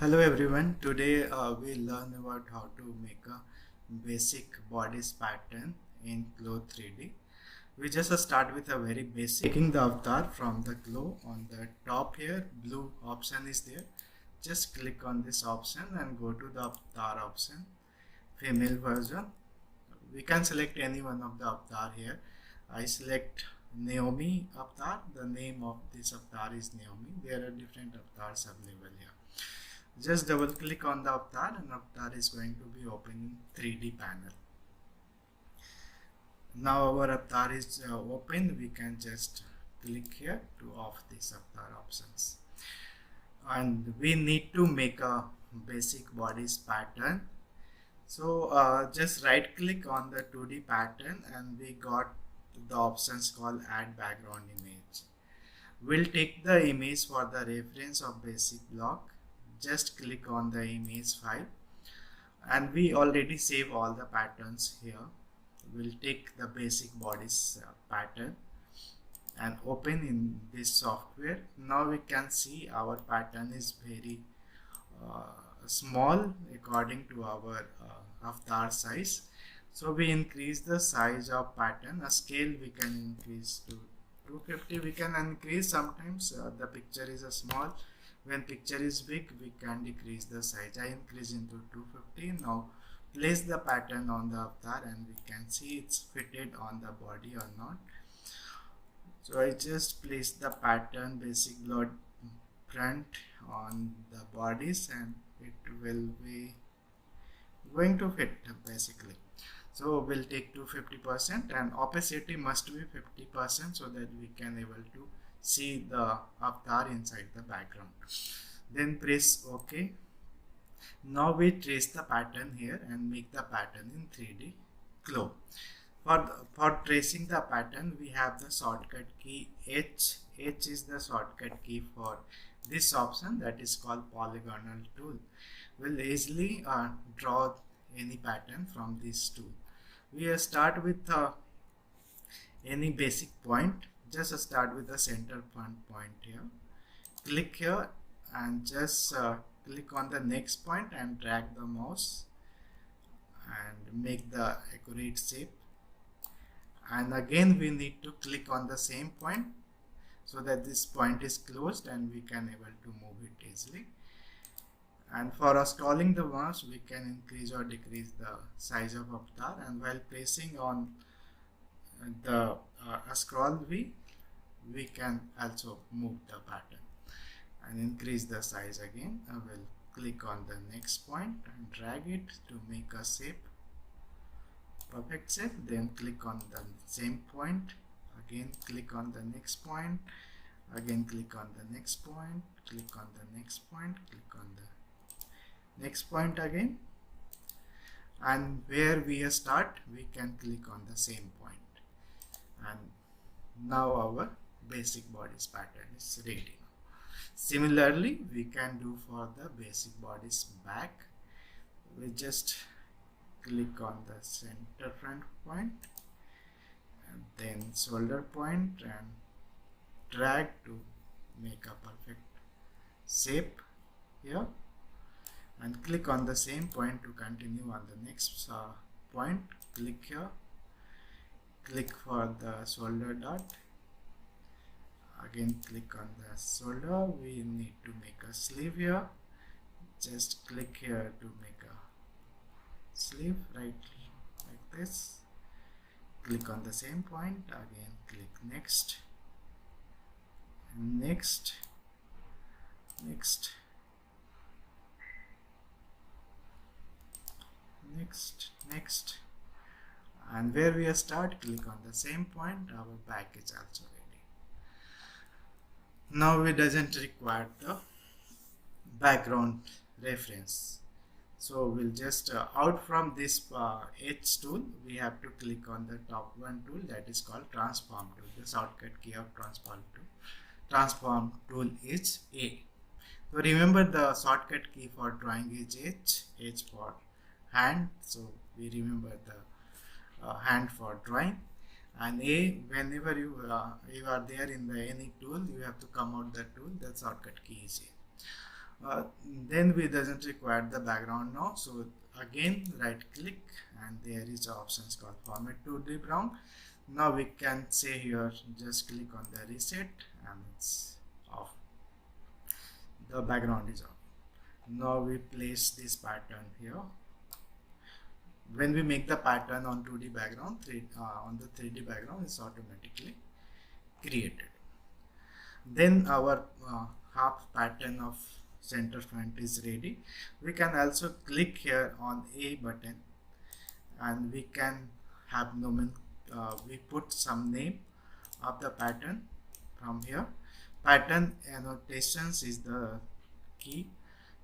Hello everyone. Today we learn about how to make a basic bodice pattern in CLO 3D. We just start with a very basic. Taking the avatar from the CLO on the top here, blue option is there. Just click on this option and go to the avatar option, female version. We can select any one of the avatar here. I select Naomi avatar. The name of this avatar is Naomi. There are different avatars available here. Just double click on the avatar and avatar is going to be open in 3D panel. Now our avatar is open. We can just click here to off these avatar options. And we need to make a basic bodice pattern. So just right click on the 2D pattern and we got the options called add background image. We'll take the image for the reference of basic block. Just click on the image file and we already save all the patterns here. We'll take the basic bodice pattern and open in this software. Now we can see our pattern is very small according to our avatar size. So we increase the size of pattern. A scale we can increase to 250. We can increase sometimes the picture is a small. When picture is big, we can decrease the size. I increase into 250. Now place the pattern on the avatar and we can see it's fitted on the body or not. So I just place the pattern basic blood print on the bodies and it will be going to fit basically. So we'll take to 50% and opacity must be 50% so that we can able to see the avatar inside the background. Then press OK. Now we trace the pattern here and make the pattern in 3D CLO. For tracing the pattern, we have the shortcut key H. H is the shortcut key for this option, that is called polygonal tool. We'll easily draw any pattern from this tool. We start with any basic point. Just start with the center point here. Click here and just click on the next point and drag the mouse and make the accurate shape. And again we need to click on the same point so that this point is closed and we can able to move it easily. And for scrolling the mouse, we can increase or decrease the size of avatar, and while placing on the scroll wheel, we can also move the pattern and increase the size again. I will click on the next point and drag it to make a shape, perfect shape. Then click on the same point, again click on the next point, again click on the next point, click on the next point, click on the next point again, and where we start we can click on the same point. And now our basic bodice pattern is ready. Similarly we can do for the basic bodice back. We just click on the center front point and then shoulder point and drag to make a perfect shape here, and click on the same point to continue on the next point. Click here, click for the shoulder dot, again click on the shoulder. We need to make a sleeve here. Just click here to make a sleeve, right, like this. Click on the same point, again click next, next, next, next, next, and where we start, click on the same point. Our back is also ready. Now it doesn't require the background reference, so we'll just out from this H tool, we have to click on the top one tool, that is called transform tool. The shortcut key of transform tool is A. So remember the shortcut key for drawing is H for hand, so we remember the hand for drawing, and A, whenever you are there in the any tool, you have to come out the tool, the shortcut key is A. uh, then we doesn't require the background now. So again right click, and there is options called format to the background. Now we can say here, just click on the reset, and it's off, the background is off. Now we place this pattern here. When we make the pattern on 2D background, on the 3D background is automatically created. Then our half pattern of center front is ready. We can also click here on A button, and we can have we put some name of the pattern from here. Pattern annotations is the key.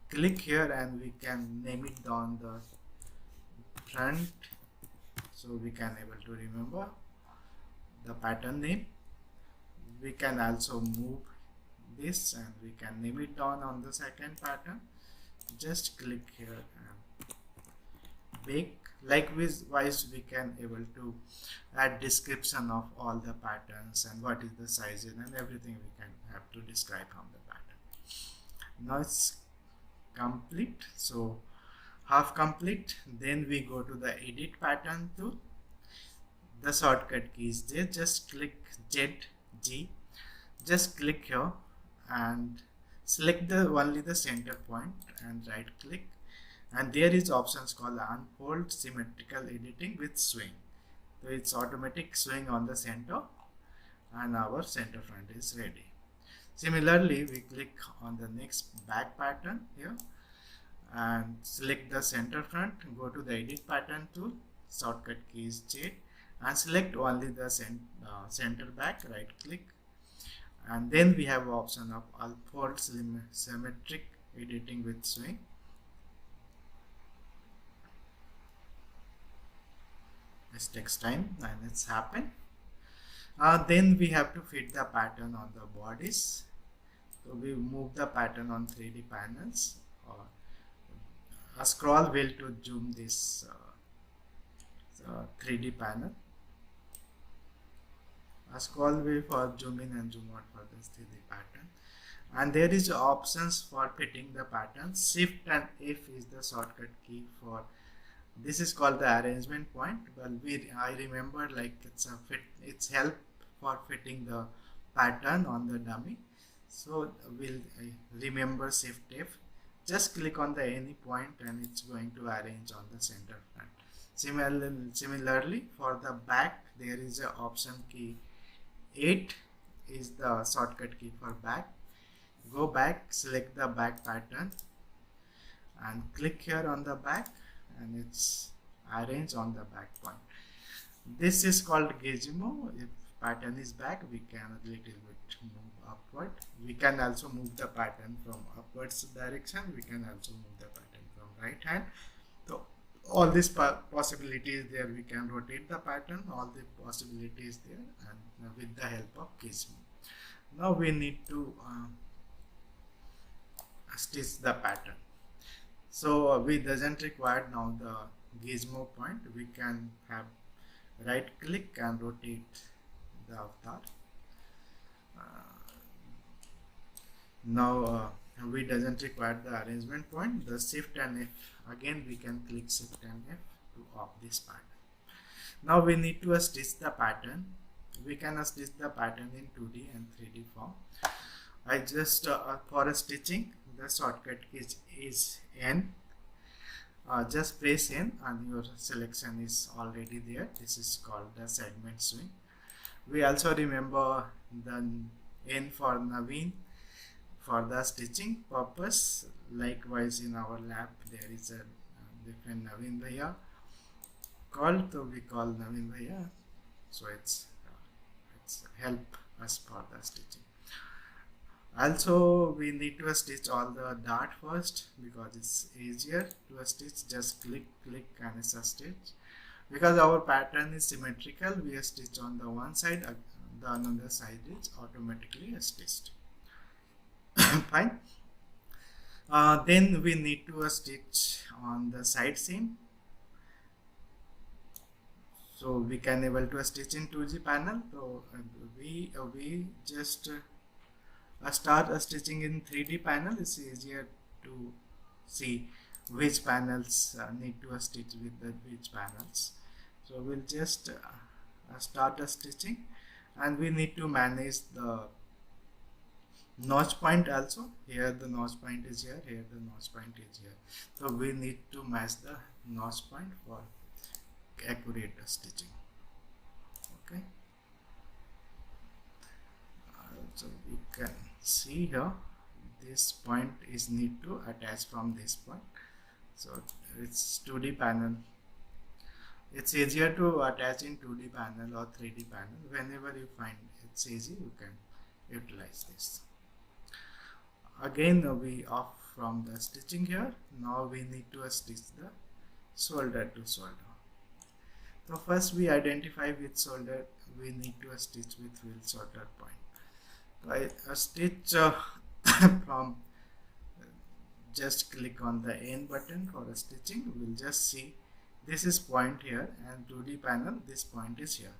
Click here and we can name it on the front, so we can able to remember the pattern name. We can also move this and we can name it down on the second pattern. Just click here and bake. Likewise we can able to add description of all the patterns and what is the sizes and everything we can have to describe on the pattern. Now it's complete, so half complete. Then we go to the edit pattern tool. The shortcut key is there, just click ZG, just click here and select only the center point and right click, and there is options called unfold symmetrical editing with swing. So it's automatic swing on the center and our center front is ready. Similarly, we click on the next back pattern here and select the center front, go to the edit pattern tool, shortcut key is J, and select only the center back, right click, and then we have option of unfold symmetric editing with swing. This takes time and it's happened. Then we have to fit the pattern on the bodies. So we move the pattern on 3D panels, or a scroll wheel to zoom this 3D panel. A scroll wheel for zoom in and zoom out for this 3D pattern. And there is options for fitting the pattern. Shift and F is the shortcut key for this, is called the arrangement point. Well, I remember like it's help for fitting the pattern on the dummy. So we'll remember Shift F. Just click on the any point and it's going to arrange on the center front. Similarly for the back, there is a option key 8 is the shortcut key for back. Go back, select the back pattern and click here on the back, and it's arranged on the back point. This is called gizmo. If pattern is back, we can a little bit move upward. We can also move the pattern from upwards direction. We can also move the pattern from right hand. So all these possibilities there. We can rotate the pattern. All the possibilities there, and with the help of gizmo. Now we need to stitch the pattern. So we doesn't require now the gizmo point. We can have right click and rotate the avatar. Now we doesn't require the arrangement point. The shift and F, again we can click shift and F to off this pattern. Now we need to stitch the pattern. We can stitch the pattern in 2D and 3D form. I just for stitching, the shortcut is N. Just press N and your selection is already there. This is called the segment swing. We also remember the N for Naveen for the stitching purpose. Likewise in our lab there is a different Naveen Bhaiya called, so we call Naveen Bhaiya. So it's help us for the stitching. Also we need to stitch all the dart first because it's easier to stitch. Just click and it's a stitch. Because our pattern is symmetrical, we stitch on the one side, the another side is automatically stitched. Fine. Then we need to stitch on the side seam. So we can able to stitch in 2G panel. So we just start stitching in 3D panel. It's easier to see which panels need to stitch with the which panels. So we'll just start a stitching, and we need to manage the notch point also. Here the notch point is here, here the notch point is here. So we need to match the notch point for accurate stitching. Okay. So you can see here this point is need to attach from this point. So it's 2D panel. It's easier to attach in 2D panel or 3D panel. Whenever you find it's easy, you can utilize this. Again, we off from the stitching here. Now we need to stitch the shoulder to shoulder. So first we identify which shoulder we need to stitch with which shoulder point. So I stitch from just click on the N button for a stitching. We'll just see this is point here, and 2D panel this point is here.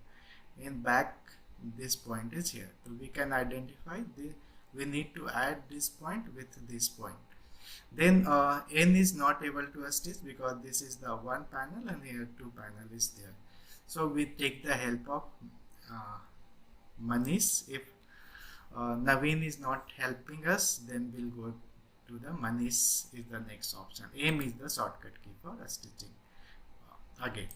In back this point is here. So we can identify we need to add this point with this point. Then N is not able to stitch because this is the one panel and here two panel is there. So we take the help of Manish. If Naveen is not helping us, then we'll go to the Manish is the next option. M is the shortcut key for stitching. Again,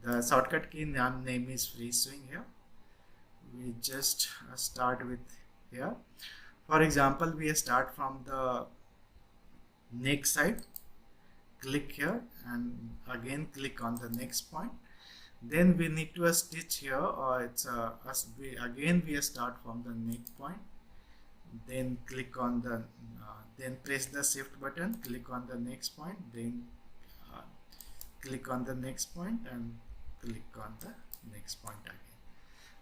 the shortcut key name is free swing here. We just start with here. For example, we start from the neck side, click here and again click on the next point. Then we need to stitch here, or we start from the neck point. Then click on the then press the shift button, click on the next point, then click on the next point and click on the next point again.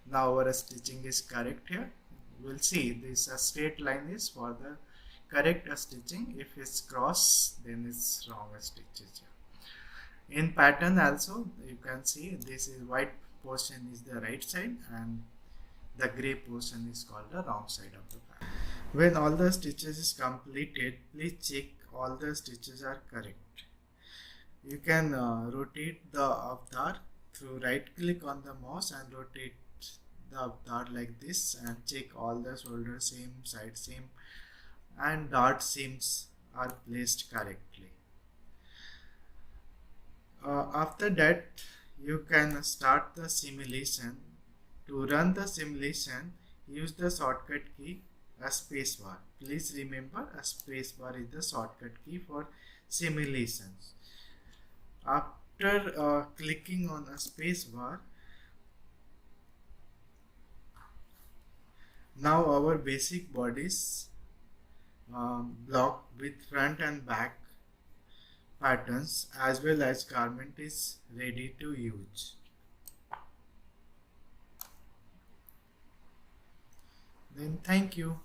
Now our stitching is correct here. We'll see this straight line is for the correct stitching. If it's cross, then it's wrong stitches here. In pattern also you can see this is white portion is the right side and the gray portion is called the wrong side of the pattern. When all the stitches is completed, please check all the stitches are correct. You can rotate the avatar through right click on the mouse and rotate the avatar like this and check all the shoulder same, side same and dart seams are placed correctly. After that you can start the simulation. To run the simulation, use the shortcut key a space bar. Please remember a space bar is the shortcut key for simulations. After clicking on a space bar, now our basic bodice block with front and back patterns as well as garment is ready to use. Then thank you.